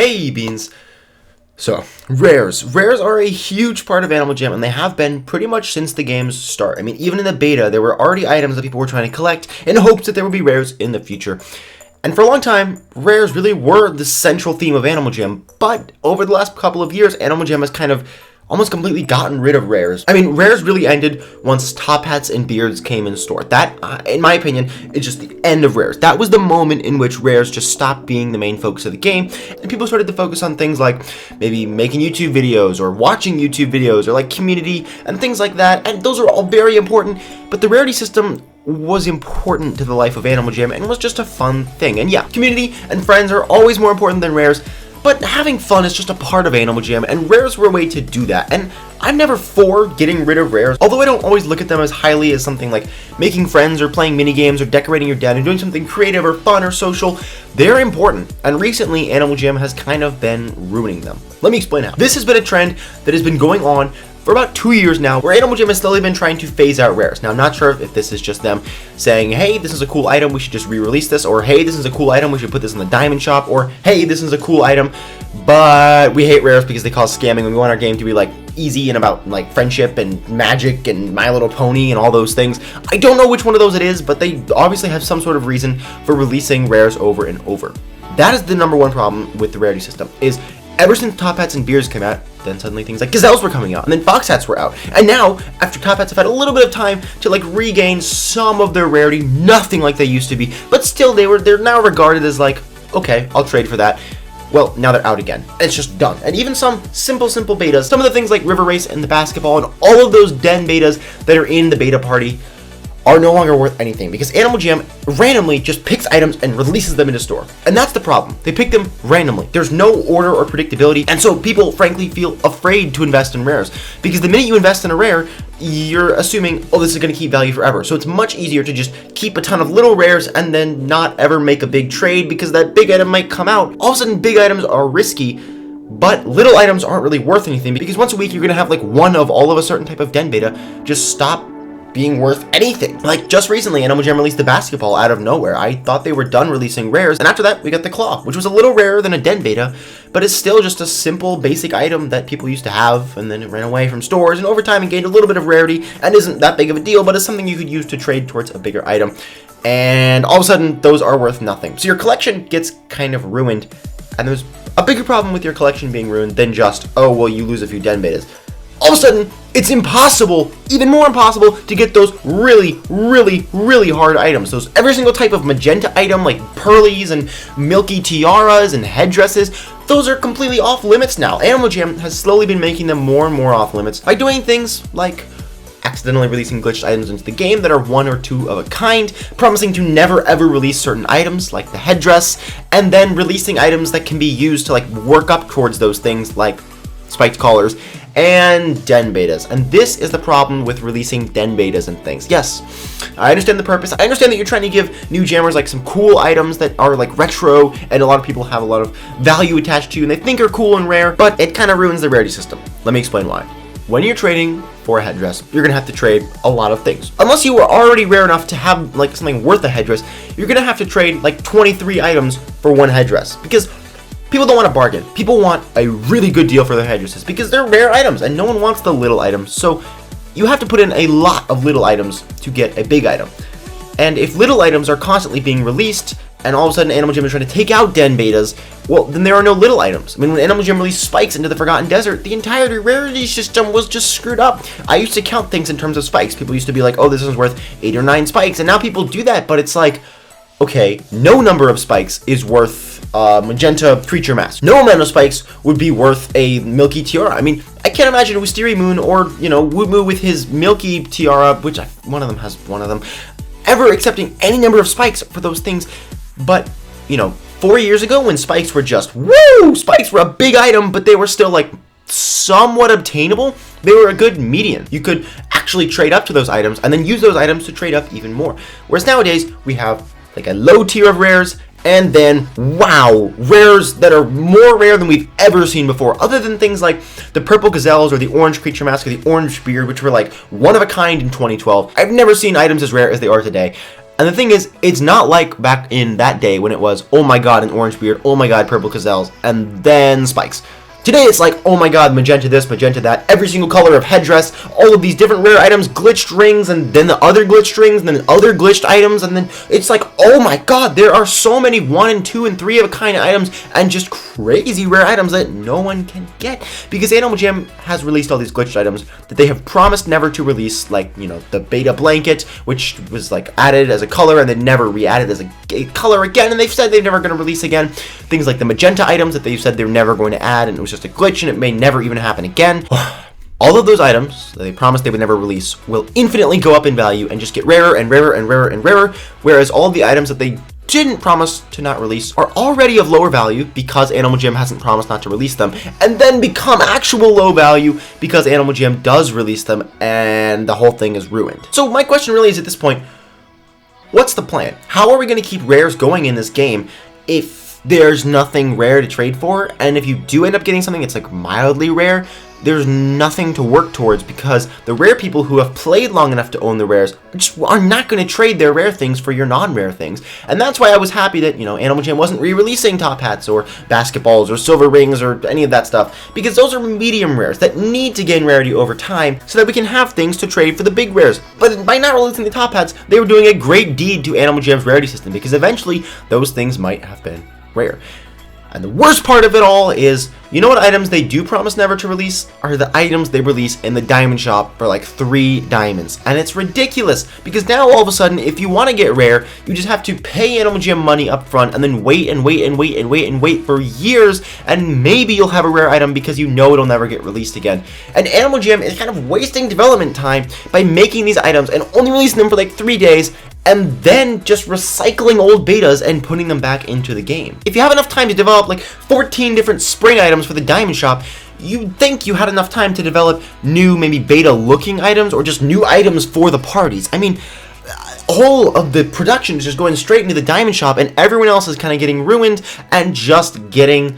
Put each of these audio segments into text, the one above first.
Hey Beans! So, rares. Rares are a huge part of Animal Jam, and they have been pretty much since the game's start. I mean, even in the beta, there were already items that people were trying to collect in hopes that there would be rares in the future. And for a long time, rares really were the central theme of Animal Jam, but over the last couple of years, Animal Jam has kind of almost completely gotten rid of rares. I mean, rares really ended once top hats and beards came in store. That, in my opinion, is just the end of rares. That was the moment in which rares just stopped being the main focus of the game, and people started to focus on things like maybe making YouTube videos or watching YouTube videos or like community and things like that, and those are all very important, but the rarity system was important to the life of Animal Jam and was just a fun thing. And yeah, community and friends are always more important than rares, but having fun is just a part of Animal Jam, and rares were a way to do that. And I'm never for getting rid of rares, although I don't always look at them as highly as something like making friends or playing minigames or decorating your den or doing something creative or fun or social. They're important, and recently Animal Jam has kind of been ruining them. Let me explain how. This has been a trend that has been going on for about 2 years now, where Animal Jam has slowly been trying to phase out rares. Now, I'm not sure if this is just them saying, hey, this is a cool item, we should just re-release this, or hey, this is a cool item, we should put this in the diamond shop, or hey, this is a cool item, but we hate rares because they cause scamming, and we want our game to be like easy and about like friendship and magic and My Little Pony and all those things. I don't know which one of those it is, but they obviously have some sort of reason for releasing rares over and over. That is the number one problem with the rarity system, is ever since Top Hats and Beards came out, then suddenly things like Gazelles were coming out, and then Fox Hats were out. And now, after Top Hats have had a little bit of time to like regain some of their rarity, nothing like they used to be, but still they're now regarded as like, okay, I'll trade for that. Well, now they're out again. It's just done. And even some simple betas, some of the things like River Race and the basketball and all of those den betas that are in the beta party are no longer worth anything, because Animal Jam randomly just picks items and releases them into store. And that's the problem. They pick them randomly. There's no order or predictability, and so people frankly feel afraid to invest in rares, because the minute you invest in a rare, you're assuming, oh, this is going to keep value forever. So it's much easier to just keep a ton of little rares and then not ever make a big trade, because that big item might come out. All of a sudden, big items are risky, but little items aren't really worth anything, because once a week you're going to have like one of all of a certain type of den beta just stop being worth anything. Like just recently, Animal Jam released the basketball out of nowhere. I thought they were done releasing rares, and after that we got the claw, which was a little rarer than a den beta, but it's still just a simple basic item that people used to have, and then it ran away from stores, and over time it gained a little bit of rarity and isn't that big of a deal, but it's something you could use to trade towards a bigger item, and all of a sudden those are worth nothing. So your collection gets kind of ruined, and there's a bigger problem with your collection being ruined than just, oh well, you lose a few den betas. All of a sudden, it's impossible, even more impossible, to get those really hard items. Those every single type of magenta item, like pearlies and milky tiaras and headdresses, those are completely off limits now. Animal Jam has slowly been making them more and more off limits by doing things like accidentally releasing glitched items into the game that are one or two of a kind, promising to never ever release certain items like the headdress, and then releasing items that can be used to like work up towards those things like spiked collars and den betas. And this is the problem with releasing den betas and things. Yes, I understand the purpose. I understand that you're trying to give new jammers like some cool items that are like retro and a lot of people have a lot of value attached to and they think are cool and rare, but it kind of ruins the rarity system. Let me explain why. When you're trading for a headdress, you're gonna have to trade a lot of things. Unless you are already rare enough to have like something worth a headdress, you're gonna have to trade like 23 items for one headdress, because people don't want to bargain. People want a really good deal for their headdresses because they're rare items and no one wants the little items. So you have to put in a lot of little items to get a big item. And if little items are constantly being released and all of a sudden Animal Jam is trying to take out den betas, well, then there are no little items. I mean, when Animal Jam released Spikes into the Forgotten Desert, the entire rarity system was just screwed up. I used to count things in terms of spikes. People used to be like, oh, this is worth 8 or 9 spikes. And now people do that, but it's like, okay, no number of spikes is worth magenta creature mask. No amount of spikes would be worth a milky tiara. I mean, I can't imagine Wisteria Moon or, Wootmoo with his milky tiara, which one of them has one of them, ever accepting any number of spikes for those things. But, 4 years ago when spikes were just, woo! Spikes were a big item, but they were still like somewhat obtainable. They were a good median. You could actually trade up to those items and then use those items to trade up even more. Whereas nowadays, we have like a low tier of rares, and then, wow, rares that are more rare than we've ever seen before, other than things like the purple gazelles or the orange creature mask or the orange beard, which were like one of a kind in 2012. I've never seen items as rare as they are today. And the thing is, it's not like back in that day when it was, oh my god, an orange beard, oh my god, purple gazelles, and then spikes. Today it's like, oh my god, magenta this, magenta that, every single color of headdress, all of these different rare items, glitched rings, and then the other glitched rings, and then other glitched items, and then it's like, oh my god, there are so many 1 and 2 and 3 of a kind items, and just crazy rare items that no one can get, because Animal Jam has released all these glitched items that they have promised never to release, like, you know, the beta blanket, which was like added as a color, and then never re-added as a color again, and they've said they're never going to release again. Things like the magenta items that they've said they're never going to add, and it was just a glitch and it may never even happen again. All of those items that they promised they would never release will infinitely go up in value and just get rarer and rarer and rarer and rarer, whereas all the items that they didn't promise to not release are already of lower value because Animal Jam hasn't promised not to release them, and then become actual low value because Animal Jam does release them, and the whole thing is ruined. So my question really is, at this point, what's the plan? How are we going to keep rares going in this game if there's nothing rare to trade for? And if you do end up getting something that's like mildly rare, there's nothing to work towards, because the rare people who have played long enough to own the rares just are not going to trade their rare things for your non-rare things. And that's why I was happy that, you know, Animal Jam wasn't re-releasing top hats or basketballs or silver rings or any of that stuff, because those are medium rares that need to gain rarity over time so that we can have things to trade for the big rares. But by not releasing the top hats, they were doing a great deed to Animal Jam's rarity system, because eventually those things might have been rare. And the worst part of it all is, you know what items they do promise never to release? Are the items they release in the diamond shop for like 3 diamonds. And it's ridiculous, because now all of a sudden, if you want to get rare, you just have to pay Animal Jam money up front and then wait and wait and wait and wait and wait for years, and maybe you'll have a rare item because you know it'll never get released again. And Animal Jam is kind of wasting development time by making these items and only releasing them for like 3 days, and then just recycling old betas and putting them back into the game. If you have enough time to develop like 14 different spring items for the diamond shop, you'd think you had enough time to develop new, maybe beta looking items, or just new items for the parties. I mean, all of the production is just going straight into the diamond shop, and everyone else is kind of getting ruined and just getting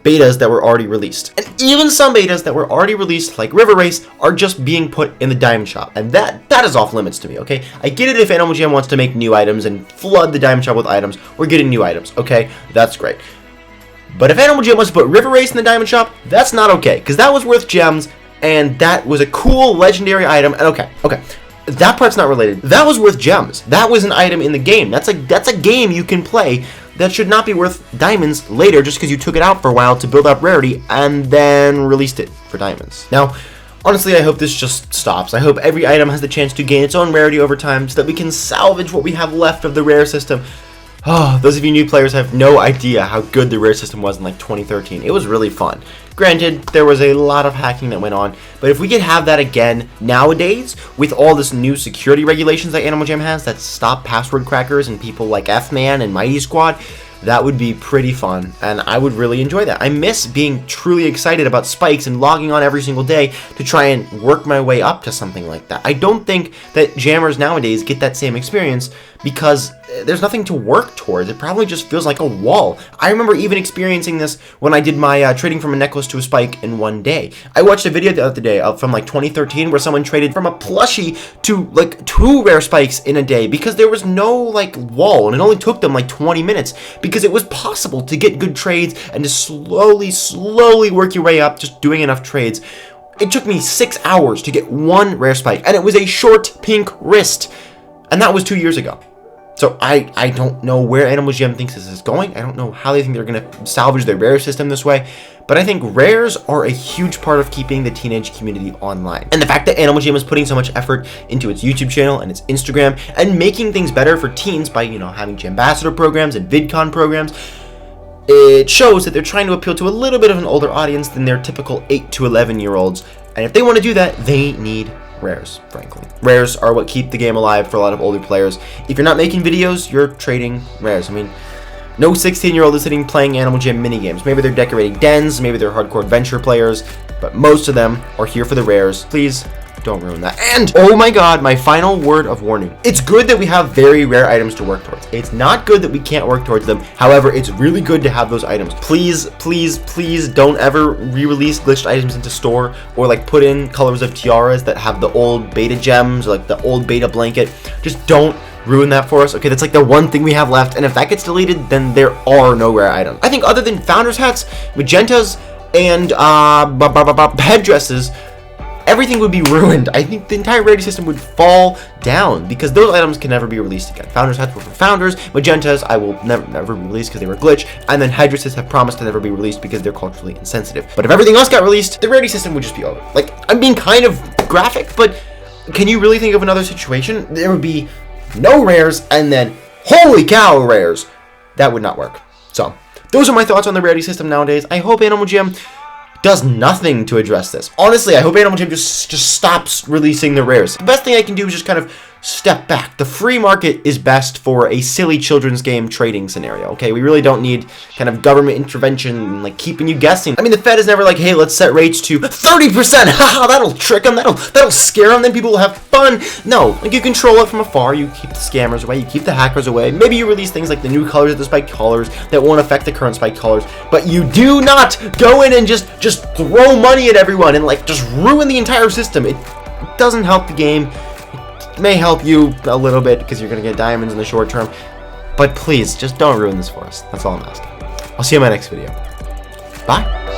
betas that were already released. And even some betas that were already released, like River Race, are just being put in the diamond shop. And that is off limits to me, okay? I get it if Animal Jam wants to make new items and flood the diamond shop with items. We're getting new items, okay? That's great. But if Animal Jam wants to put River Race in the diamond shop, that's not okay, because that was worth gems, and that was a cool legendary item. And okay. That part's not related. That was worth gems. That was an item in the game. That's a game you can play. That should not be worth diamonds later just because you took it out for a while to build up rarity and then released it for diamonds. Now, honestly, I hope this just stops. I hope every item has the chance to gain its own rarity over time so that we can salvage what we have left of the rare system. Oh, those of you new players have no idea how good the rare system was in like 2013. It was really fun. Granted, there was a lot of hacking that went on, but if we could have that again nowadays, with all this new security regulations that Animal Jam has that stop password crackers and people like F-Man and Mighty Squad, that would be pretty fun, and I would really enjoy that. I miss being truly excited about spikes and logging on every single day to try and work my way up to something like that. I don't think that jammers nowadays get that same experience because there's nothing to work towards. It probably just feels like a wall. I remember even experiencing this when I did my trading from a necklace to a spike in one day. I watched a video the other day from like 2013 where someone traded from a plushie to like 2 rare spikes in a day because there was no like wall, and it only took them like 20 minutes because it was possible to get good trades and to slowly work your way up just doing enough trades. It took me 6 hours to get 1 rare spike, and it was a short pink wrist, and that was 2 years ago. So I don't know where Animal Jam thinks this is going. I don't know how they think they're going to salvage their rare system this way. But I think rares are a huge part of keeping the teenage community online. And the fact that Animal Jam is putting so much effort into its YouTube channel and its Instagram and making things better for teens by, you know, having Jambassador programs and VidCon programs, it shows that they're trying to appeal to a little bit of an older audience than their typical 8 to 11-year-olds. And if they want to do that, they need rares, frankly. Rares are what keep the game alive for a lot of older players. If you're not making videos, you're trading rares. I mean, no 16-year-old is sitting playing Animal Jam minigames. Maybe they're decorating dens, maybe they're hardcore adventure players, but most of them are here for the rares. Please don't ruin that. And, oh my god, my final word of warning. It's good that we have very rare items to work towards. It's not good that we can't work towards them. However, it's really good to have those items. Please don't ever re-release glitched items into store or like put in colors of tiaras that have the old beta gems or like the old beta blanket. Just don't ruin that for us. Okay, that's like the one thing we have left, and if that gets deleted, then there are no rare items. I think other than founders hats, magentas, and headdresses, everything would be ruined. I think the entire rarity system would fall down because those items can never be released again. Founders hats were for founders. Magentas I will never be released because they were glitch, and then headdresses have promised to never be released because they're culturally insensitive. But if everything else got released, the rarity system would just be over. Like, I'm being kind of graphic, but can you really think of another situation? There would be no rares, and then holy cow, rares. That would not work. So those are my thoughts on the rarity system nowadays. I hope Animal Jam does nothing to address this. Honestly, I hope Animal Jam just stops releasing the rares. The best thing I can do is just kind of step back. The free market is best for a silly children's game trading scenario, okay? We really don't need kind of government intervention and, like, keeping you guessing. I mean, the Fed is never like, hey, let's set rates to 30%. Haha, that'll trick them. That'll scare them. Then people will have fun. No, like, you control it from afar. You keep the scammers away. You keep the hackers away. Maybe you release things like the new colors of the spiked colors that won't affect the current spiked colors. But you do not go in and just throw money at everyone and, like, just ruin the entire system. It doesn't help the game. It may help you a little bit because you're going to get diamonds in the short term. But please, just don't ruin this for us. That's all I'm asking. I'll see you in my next video. Bye.